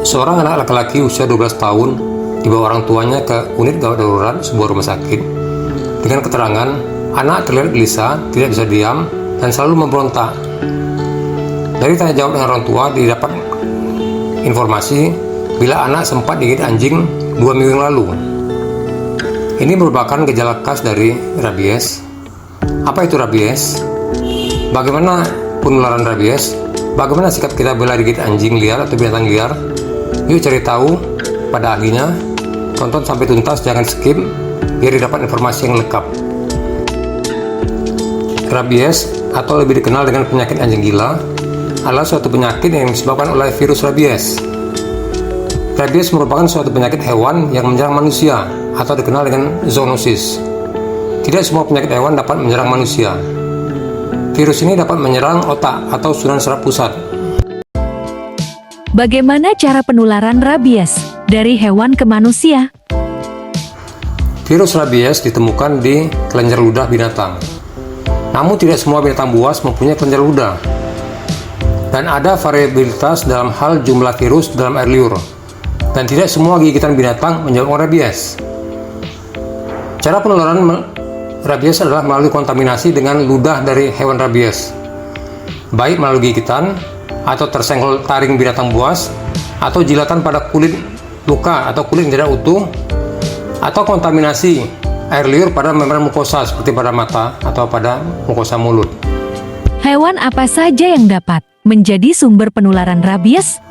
Seorang anak laki-laki usia 12 tahun dibawa orang tuanya ke unit gawat darurat sebuah rumah sakit dengan keterangan anak terlihat gelisah, tidak bisa diam, dan selalu memberontak. Dari tanya jawab dengan orang tua didapat informasi bila anak sempat digigit anjing 2 minggu yang lalu. Ini merupakan gejala khas dari rabies. Apa itu rabies? Bagaimana penularan rabies? Bagaimana sikap kita bila digigit anjing liar atau binatang liar? Yuk cari tahu pada ahlinya. Tonton sampai tuntas, jangan skip biar didapat informasi yang lengkap. Rabies atau lebih dikenal dengan penyakit anjing gila adalah suatu penyakit yang disebabkan oleh virus rabies. Rabies merupakan suatu penyakit hewan yang menyerang manusia atau dikenal dengan zoonosis. Tidak semua penyakit hewan dapat menyerang manusia. Virus ini dapat menyerang otak atau saluran saraf pusat. Bagaimana cara penularan rabies dari hewan ke manusia? Virus rabies ditemukan di kelenjar ludah binatang. Namun tidak semua binatang buas mempunyai kelenjar ludah. Dan ada variabilitas dalam hal jumlah virus dalam air liur. Dan tidak semua gigitan binatang menyebabkan rabies. Cara penularan rabies adalah melalui kontaminasi dengan ludah dari hewan rabies, baik melalui gigitan atau tersenggol taring binatang buas, atau jilatan pada kulit luka atau kulit yang tidak utuh, atau kontaminasi air liur pada membran mukosa seperti pada mata atau pada mukosa mulut. Hewan apa saja yang dapat menjadi sumber penularan rabies?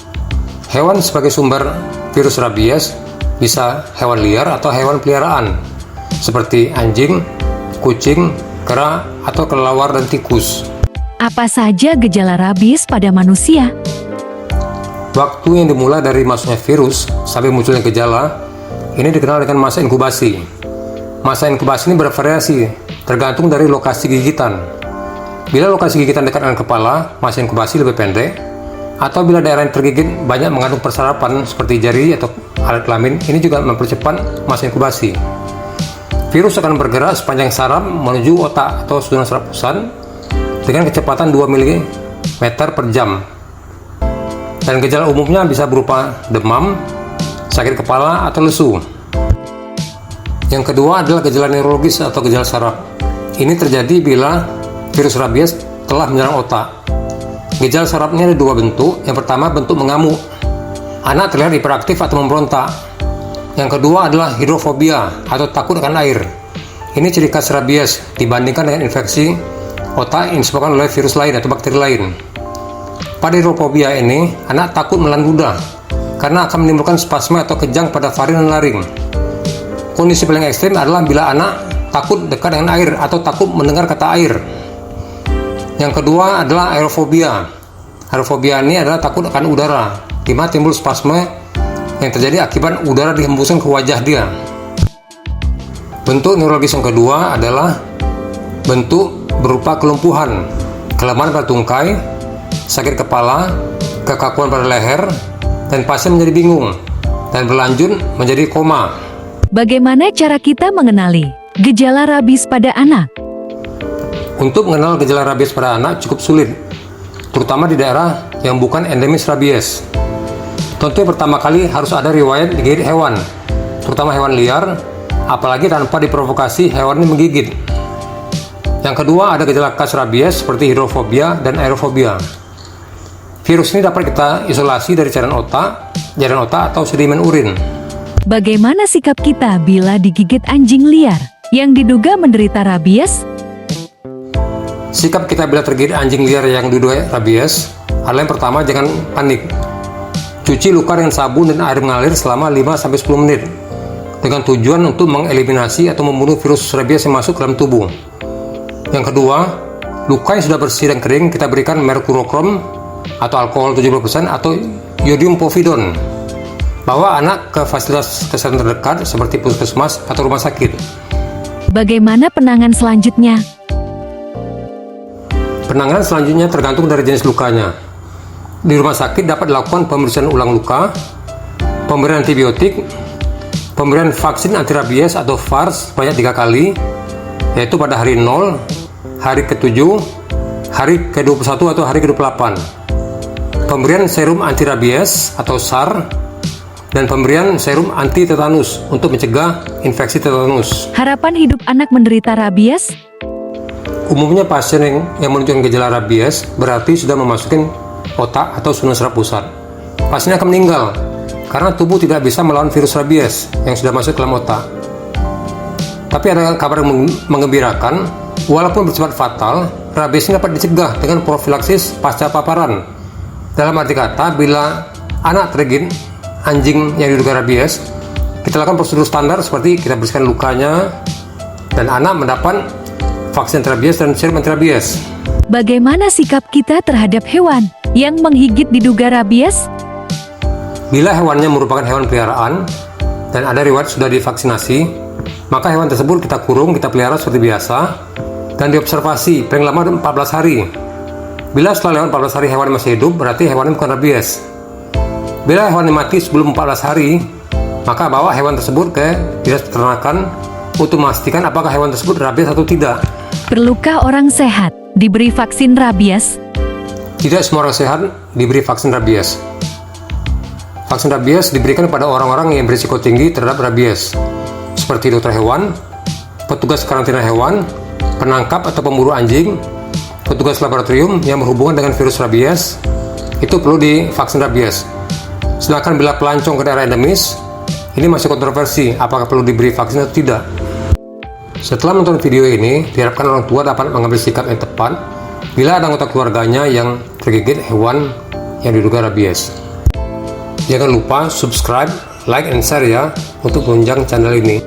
Hewan sebagai sumber virus rabies bisa hewan liar atau hewan peliharaan seperti anjing, kucing, kera, atau kelelawar dan tikus. Apa saja gejala rabies pada manusia? Waktu yang dimulai dari masuknya virus sampai munculnya gejala ini dikenal dengan masa inkubasi. Masa inkubasi ini bervariasi tergantung dari lokasi gigitan. Bila lokasi gigitan dekat dengan kepala, masa inkubasi lebih pendek. Atau bila daerah yang tergigit banyak mengandung persarapan seperti jari atau alat kelamin, ini juga mempercepat masa inkubasi. Virus akan bergerak sepanjang saraf menuju otak atau saluran saraf pusat dengan kecepatan 2 mm per jam. Dan gejala umumnya bisa berupa demam, sakit kepala, atau lesu. Yang kedua adalah gejala neurologis atau gejala saraf. Ini terjadi bila virus rabies telah menyerang otak. Gejala sarafnya ada 2 bentuk. Yang pertama bentuk mengamuk. Anak terlihat hiperaktif atau memberontak. Yang kedua adalah hidrofobia atau takut akan air. Ini ciri khas rabies dibandingkan dengan infeksi otak yang disebabkan oleh virus lain atau bakteri lain. Pada hidrofobia ini, anak takut menelan ludah karena akan menimbulkan spasme atau kejang pada faring dan laring. Kondisi paling ekstrim adalah bila anak takut dekat dengan air atau takut mendengar kata air. Yang kedua adalah aerofobia. Aerofobia ini adalah takut akan udara, di mana timbul spasme yang terjadi akibat udara dihembuskan ke wajah dia. Bentuk neurologis yang kedua adalah bentuk berupa kelumpuhan, kelemahan pada tungkai, sakit kepala, kekakuan pada leher, dan pasien menjadi bingung dan berlanjut menjadi koma. Bagaimana cara kita mengenali gejala rabies pada anak? Untuk mengenal gejala rabies pada anak cukup sulit, terutama di daerah yang bukan endemis rabies. Tentu pertama kali harus ada riwayat digigit hewan, terutama hewan liar, apalagi tanpa diprovokasi hewan ini menggigit. Yang kedua ada gejala khas rabies seperti hidrofobia dan aerofobia. Virus ini dapat kita isolasi dari cairan otak atau sedimen urin. Bagaimana sikap kita bila digigit anjing liar yang diduga menderita rabies? Sikap kita bila tergigit anjing liar yang diduga rabies adalah yang pertama, jangan panik. Cuci luka dengan sabun dan air mengalir selama 5-10 menit dengan tujuan untuk mengeliminasi atau membunuh virus rabies yang masuk ke dalam tubuh. Yang kedua, luka yang sudah bersih dan kering kita berikan merkurokrom atau alkohol 70% atau iodium povidone. Bawa anak ke fasilitas kesehatan terdekat seperti puskesmas atau rumah sakit. Bagaimana penanganan selanjutnya? Penanganan selanjutnya tergantung dari jenis lukanya. Di rumah sakit dapat dilakukan pemeriksaan ulang luka, pemberian antibiotik, pemberian vaksin anti rabies atau VARS sebanyak 3 kali, yaitu pada hari 0, hari ke-7, hari ke-21 atau hari ke-28. pemberian serum anti rabies atau SAR, dan pemberian serum anti tetanus untuk mencegah infeksi tetanus. Harapan hidup anak menderita rabies? Umumnya pasien yang menunjukkan gejala rabies berarti sudah memasuki otak atau saluran saraf pusat. Pasien akan meninggal karena tubuh tidak bisa melawan virus rabies yang sudah masuk ke dalam otak. Tapi ada kabar yang menggembirakan, walaupun bersifat fatal, rabies ini dapat dicegah dengan profilaksis pasca paparan. Dalam arti kata, bila anak tergigit anjing yang diduga rabies, kita lakukan prosedur standar seperti kita bersihkan lukanya, dan anak mendapat vaksin rabies dan serum anti rabies. Bagaimana sikap kita terhadap hewan yang menggigit diduga rabies? Bila hewannya merupakan hewan peliharaan dan ada riwayat sudah divaksinasi, maka hewan tersebut kita kurung, kita pelihara seperti biasa, dan diobservasi paling lama 14 hari. Bila setelah lewat 14 hari hewan masih hidup, berarti hewannya bukan rabies. Bila hewan mati sebelum 14 hari, maka bawa hewan tersebut ke dinas peternakan untuk memastikan apakah hewan tersebut rabies atau tidak. Perlukah orang sehat diberi vaksin rabies? Tidak semua orang sehat diberi vaksin rabies. Vaksin rabies diberikan pada orang-orang yang berisiko tinggi terhadap rabies, seperti dokter hewan, petugas karantina hewan, penangkap atau pemburu anjing, petugas laboratorium yang berhubungan dengan virus rabies, itu perlu divaksin rabies. Sedangkan bila pelancong ke daerah endemis, ini masih kontroversi apakah perlu diberi vaksin atau tidak. Setelah menonton video ini, diharapkan orang tua dapat mengambil sikap yang tepat bila ada anggota keluarganya yang tergigit hewan yang diduga rabies. Jangan lupa subscribe, like, and share ya untuk menunjang channel ini.